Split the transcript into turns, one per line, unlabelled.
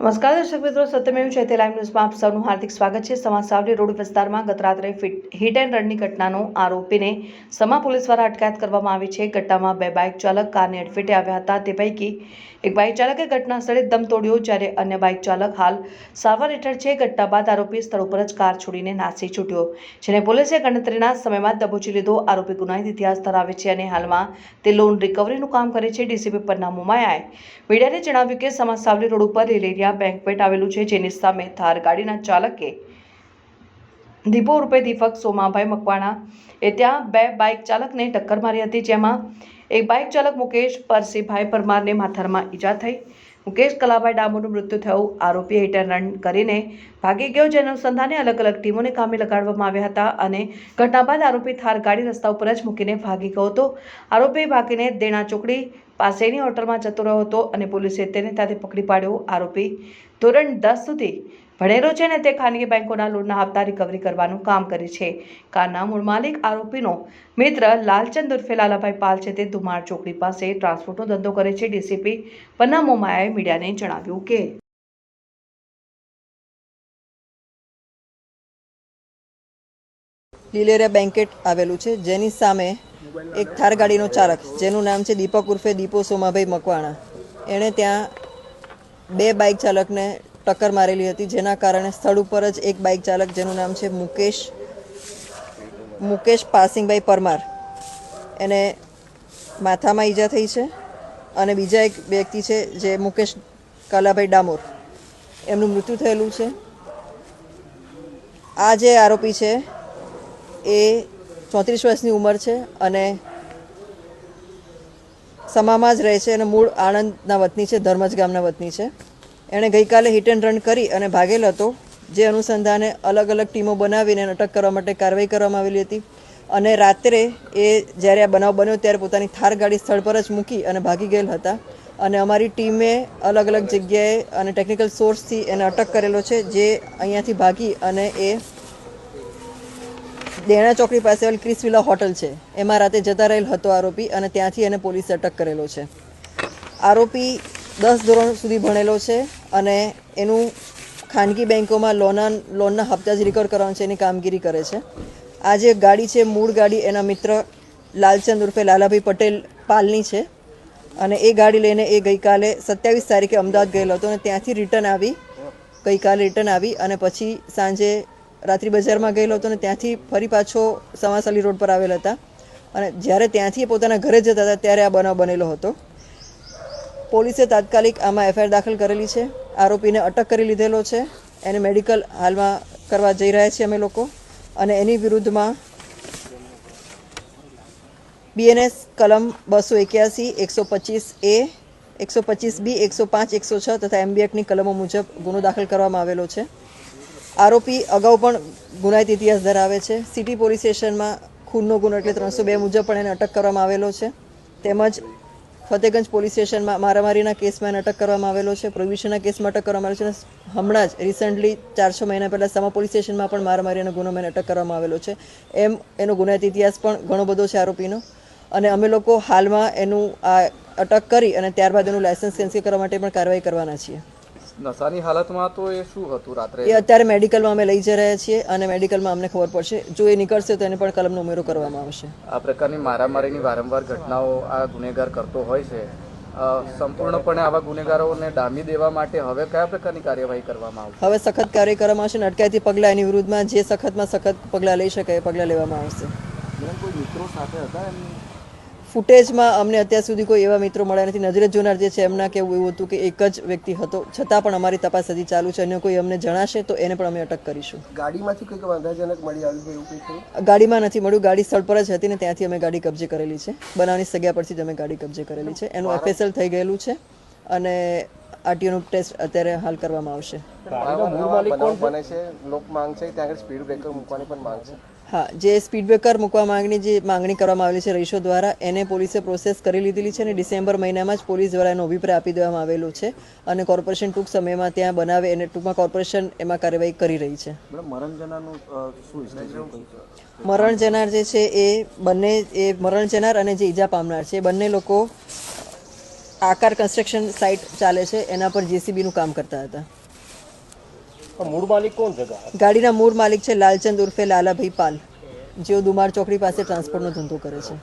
નમસ્કાર દર્શક મિત્રો, સત્યમેવ જયતે લાઈવ ન્યૂઝમાં આપ સૌનું હાર્દિક સ્વાગત છે। સમા સાવલી રોડ વિસ્તારમાં ગત રાત્રે હિટ એન્ડ રનની ઘટનાનો આરોપીને સમા પોલીસ દ્વારા અટકાયત કરવામાં આવી છે। ઘટનામાં બે બાઇક ચાલક કારને અડફેટે આવ્યા હતા। તે પૈકી એક બાઇક ચાલકે ઘટના સ્થળે દમ તોડ્યો, જ્યારે અન્ય બાઇક ચાલક હાલ સારવાર હેઠળ છે। ઘટના બાદ આરોપી સ્થળ ઉપર જ કાર છોડીને નાસી છૂટ્યો, જેને પોલીસે ગણતરીના સમયમાં દબોચી લીધો। આરોપી ગુનાહિત ઇતિહાસ ધરાવે છે અને હાલમાં તે લોન રિકવરીનું કામ કરે છે। ડીસીપી પન્ના મોમાયાએ મીડિયાને જણાવ્યું કે સમા સાવલી રોડ ઉપર લેલેરિયા બેંકવેટ આવેલું છે, જેની સામે થાર ગાડીના ચાલકે દીપો ઉર્ફે દીપક સોમાભાઈ મકવાણા ત્યાં બે બાઇક ચાલકને ટક્કર મારી હતી, જેમાં એક બાઇક ચાલક મુકેશ પરસીભાઈ પરમારને માથામાં ઈજા થઈ। મુકેશ કલાભાઈ ડામોરનું મૃત્યુ થયું। આરોપી હિટ એન્ડ રન કરીને ભાગી ગયો, જેના અનુસંધાને અલગ અલગ ટીમોને કામે લગાડવામાં આવ્યા હતા અને ઘટના બાદ આરોપી થાર ગાડી રસ્તા ઉપર જ મૂકીને ભાગી ગયો હતો। આરોપી ભાગીને દેણા ચોકડી પાસેની હોટલમાં જતો રહ્યો હતો અને પોલીસે તેને ત્યાંથી પકડી પાડ્યો। આરોપી ધોરણ 10 સુધી ભણેલો છે અને તે ખાનગી બેંકોના લોનના હપ્તા રિકવરી કરવાનું કામ કરે છે। કારના મૂળ માલિક આરોપીનો મિત્ર લાલચંદ ઉર્ફે લાલાભાઈ પાલ છે, તે ધુમાડ ચોકડી પાસે ટ્રાન્સપોર્ટનો ધંધો કરે છે। ડીસીપી પન્ના મોમાયાએ મીડિયાને જણાવ્યું કે
લીલેરિયા બેંકેટ આવેલું છે, જેની સામે એક થાર ગાડીનો ચાલક જેનું નામ છે દીપક ઉર્ફે દીપો સોમાભાઈ મકવાણા, એણે ત્યાં બે બાઇક ચાલકને ટક્કર મારેલી હતી, જેના કારણે સ્થળ ઉપર જ એક બાઇક ચાલક જેનું નામ છે મુકેશ પાસિંગભાઈ પરમાર, એને માથામાં ઈજા થઈ છે અને બીજા એક વ્યક્તિ છે જે મુકેશ કલાભાઈ ડામોર, એમનું મૃત્યુ થયેલું છે। આ જે આરોપી છે એ 34 વર્ષની ઉંમર છે અને સમામાં જ રહે છે અને મૂળ આણંદના વતની છે, ધર્મજ ગામના વતની છે। એણે ગઈકાલે હિટ એન્ડ રન કરી અને ભાગેલ હતો, જે અનુસંધાને અલગ અલગ ટીમો બનાવીને અટક કરવા માટે કાર્યવાહી કરવામાં આવેલી હતી અને રાત્રે એ જ્યારે આ બનાવ બન્યો ત્યારે પોતાની થાર ગાડી સ્થળ પર જ મૂકી અને ભાગી ગયેલ હતા અને અમારી ટીમે અલગ અલગ જગ્યાએ અને ટેકનિકલ સોર્સથી એને અટક કરેલો છે, જે અહીંયાથી ભાગી અને એ દેણા ચોકડી પાસે ક્રિસ વિલા હોટલ છે એમાં રાતે જતા રહેલ હતો આરોપી, અને ત્યાંથી એને પોલીસે અટક કરેલો છે। આરોપી 10 ધોરણ સુધી ભણેલો છે અને એનું ખાનગી બેંકોમાં લોનના હપ્તા જ રિકવર કરવાનું છે એની કામગીરી કરે છે। આ જે ગાડી છે, મૂળ ગાડી એના મિત્ર લાલચંદ ઉર્ફે લાલાભાઈ પટેલ પાલની છે અને એ ગાડી લઈને એ ગઈકાલે 27 તારીખે અમદાવાદ ગયેલો હતો અને ત્યાંથી ગઈકાલે રિટર્ન આવી અને પછી સાંજે રાત્રિ બજારમાં ગયેલો હતો અને ત્યાંથી ફરી પાછો સમા સાવલી રોડ પર આવેલા હતા અને જ્યારે ત્યાંથી પોતાના ઘરે જતા હતા ત્યારે આ બનાવ બનેલો હતો। પોલીસે તાત્કાલિક આમાં એફઆઈઆર દાખલ કરેલી છે, આરોપીને અટક કરી લીધેલો છે, એને મેડિકલ હાલમાં કરવા જઈ રહ્યા છીએ અમે લોકો અને એની વિરુદ્ધમાં બીએનએસ કલમ 281, 125A, 125B, 105, 106 તથા એમબી એક્ટની કલમો મુજબ ગુનો દાખલ કરવામાં આવેલો છે। આરોપી અગાઉ પણ ગુનાહિત ઇતિહાસ ધરાવે છે। સિટી પોલીસ સ્ટેશનમાં ખૂનનો ગુનો એટલે 302 મુજબ પણ એને અટક કરવામાં આવેલો છે, તેમજ ફતેગંજ પોલીસ સ્ટેશનમાં મારામારીના કેસમાં એને અટક કરવામાં આવેલો છે, પ્રોહિબિશનના કેસમાં અટક કરવામાં આવેલો છે અને હમણાં જ રિસન્ટલી 4-6 મહિના પહેલાં સમા પોલીસ સ્ટેશનમાં પણ મારામારીનો ગુનો એને અટક કરવામાં આવેલો છે। એમ એનો ગુનાહિત ઇતિહાસ પણ ઘણો બધો છે આરોપીનો અને અમે લોકો હાલમાં એનું આ અટક કરી અને ત્યારબાદ એનું લાયસન્સ કેન્સલ કરવા માટે પણ કાર્યવાહી કરવાના છીએ।
નશાની હાલતમાં તો એ શું હતું રાત્રે?
એ અત્યારે મેડિકલમાં અમે લઈ જઈ રહ્યા છીએ અને મેડિકલમાં અમને ખબર પડશે, જો એ નીકળશે તો એને પણ કલમનો ઉમેરો કરવામાં આવશે।
આ પ્રકારની મારામારીની વારંવાર ઘટનાઓ આ ગુનેગાર કરતો હોય છે, સંપૂર્ણપણે આવા ગુનેગારોને ડામી દેવા માટે હવે કયા પ્રકારની કાર્યવાહી કરવામાં આવશે?
હવે સખત કાર્યવાહી કરવામાં આવશે અને અટકાયતી પગલાં એની વિરુદ્ધમાં જે સખતમાં સખત પગલાં લઈ શકાય એ પગલાં લેવામાં આવશે।
કોઈ મિત્રો સાથે હતા એમની?
ફૂટેજમાં અમને અત્યાર સુધી કોઈ એવા મિત્રો મળ્યા નથી। નજરે જોનાર જે છે એમના કહેવું એવું હતું કે એક જ વ્યક્તિ હતો, છતાં પણ અમારી તપાસ હજી ચાલુ છે, અન્ય કોઈ અમને જણાશે તો એને પણ અમે અટક કરીશું।
ગાડીમાંથી કંઈક વાંધાજનક મળી આવ્યું એવું કંઈ થયું?
ગાડીમાં નથી મળ્યું, ગાડી સ્થળ પર જ હતી ને ત્યાંથી અમે ગાડી કબજે કરેલી છે, બનાવની જગ્યા પરથી જ અમે ગાડી કબજે કરેલી છે। એનું એફએસએલ થઈ ગયેલું છે અને આરટીઓનું ટેસ્ટ અત્યારે હાલ કરવામાં આવશે।
બને છે લોક માંગ છે ત્યાં આગળ સ્પીડ બ્રેકર મૂકવાની પણ માંગ છે?
હા, જે સ્પીડ બ્રેકર મૂકવા માંગણી કરવામાં આવેલી છે રહીશો દ્વારા, એને પોલીસે પ્રોસેસ કરી લીધેલી છે અને ડિસેમ્બર મહિનામાં જ પોલીસ દ્વારા એનો અભિપ્રાય આપી દેવામાં આવેલો છે અને કોર્પોરેશન ટૂંક સમયમાં ત્યાં બનાવે અને ટૂંકમાં કોર્પોરેશન એમાં કાર્યવાહી કરી રહી છે। મરણ જનાર જે છે એ બંને, એ મરણ જનાર અને જે ઈજા પામનાર છે એ બંને લોકો આકાર કન્સ્ટ્રક્શન સાઇટ ચાલે છે એના પર જેસીબીનું કામ કરતા હતા.
મૂળ માલિક કોણ છે?
ગાડીના મૂળ માલિક છે લાલચંદ ઉર્ફે લાલાભાઈ પાલ, જેઓ દુમાર ચોકડી પાસે ટ્રાન્સપોર્ટનો ધંધો કરે છે.